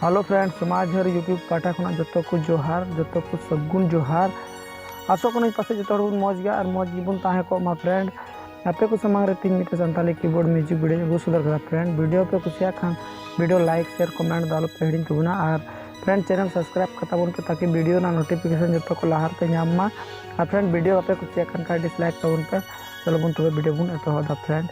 hello friend समाज हर YouTube पाटा खुना जो को जोहार जो को सगुन जोहार आशा को पासे जो मौज गया और मौज जीवन ताहे को मा फ्रेंड आपे को समांग रे तीन minute Santali keyboard music video अगू सुधर करा फ्रेंड वीडियो पे कुसिया खान वीडियो लाइक शेयर कमेंट दालो पे हिडिंग तबना और फ्रेंड चैनल सब्सक्राइब करता बन पे ताकि वीडियो ना नोटिफिकेशन जो को लहार पे नाम मा और फ्रेंड वीडियो आपे कुसिया खान का डिसलाइक तबन पे चलो बन तो वीडियो बन एतोहदा फ्रेंड